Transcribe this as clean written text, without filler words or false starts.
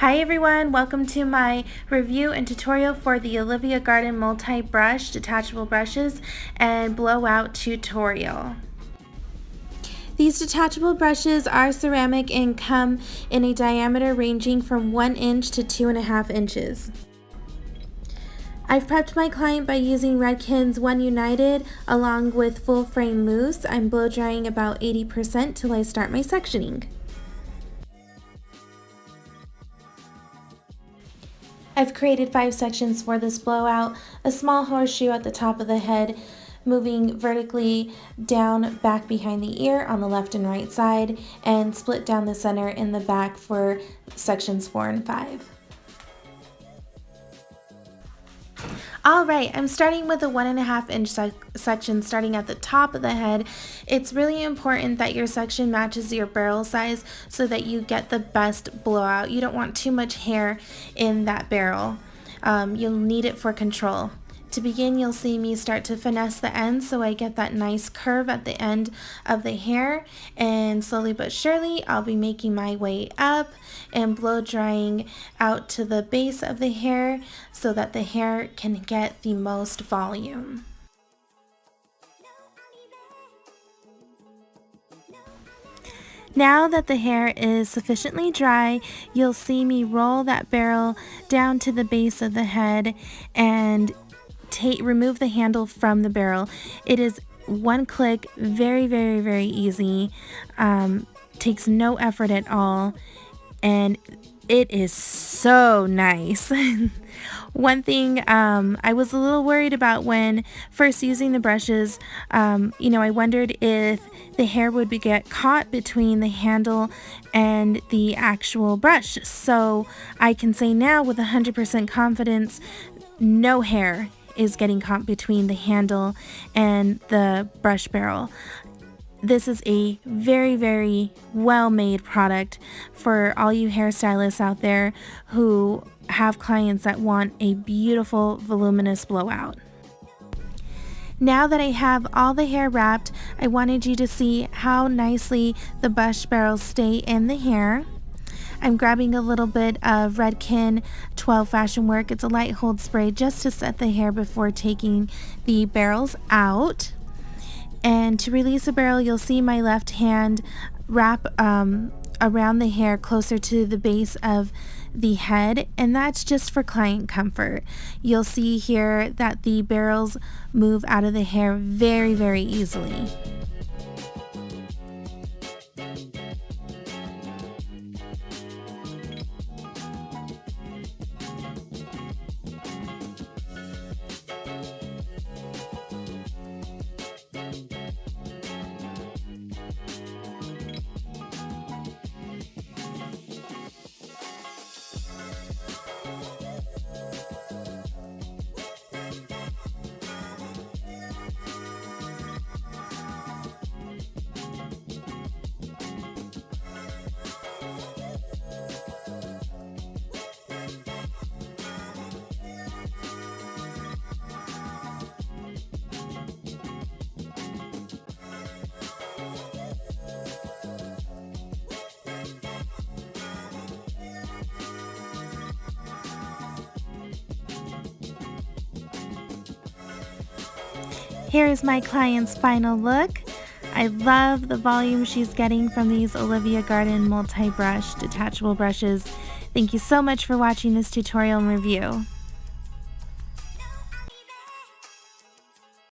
Hi everyone, welcome to my review and tutorial for the Olivia Garden MultiBrush detachable brushes and blowout tutorial. These detachable brushes are ceramic and come in a diameter ranging from 1 inch to 2.5 inches. I've prepped my client by using Redken's One United along with full frame mousse. I'm blow drying about 80% till I start my sectioning. I've created 5 sections for this blowout, a small horseshoe at the top of the head, moving vertically down back behind the ear on the left and right side, and split down the center in the back for sections 4 and 5. Alright, I'm starting with a 1.5 inch section starting at the top of the head. It's really important that your section matches your barrel size so that you get the best blowout. You don't want too much hair in that barrel. You'll need it for control. To begin, you'll see me start to finesse the ends so I get that nice curve at the end of the hair, and slowly but surely I'll be making my way up and blow drying out to the base of the hair so that the hair can get the most volume. Now that the hair is sufficiently dry, you'll see me roll that barrel down to the base of the head and remove the handle from the barrel. It is one click, very easy, takes no effort at all, and it is so nice. One thing I was a little worried about when first using the brushes, I wondered if the hair would get caught between the handle and the actual brush. So I can say now with 100% confidence, no hair is getting caught between the handle and the brush barrel. This is a very well made product for all you hairstylists out there who have clients that want a beautiful voluminous blowout. Now that I have all the hair wrapped, I wanted you to see how nicely the brush barrels stay in the hair. I'm grabbing a little bit of Redken 12 Fashion Work. It's a light hold spray just to set the hair before taking the barrels out. And to release the barrel, you'll see my left hand wrap around the hair closer to the base of the head, and that's just for client comfort. You'll see here that the barrels move out of the hair very easily. Here is my client's final look. I love the volume she's getting from these Olivia Garden MultiBrush detachable brushes. Thank you so much for watching this tutorial and review.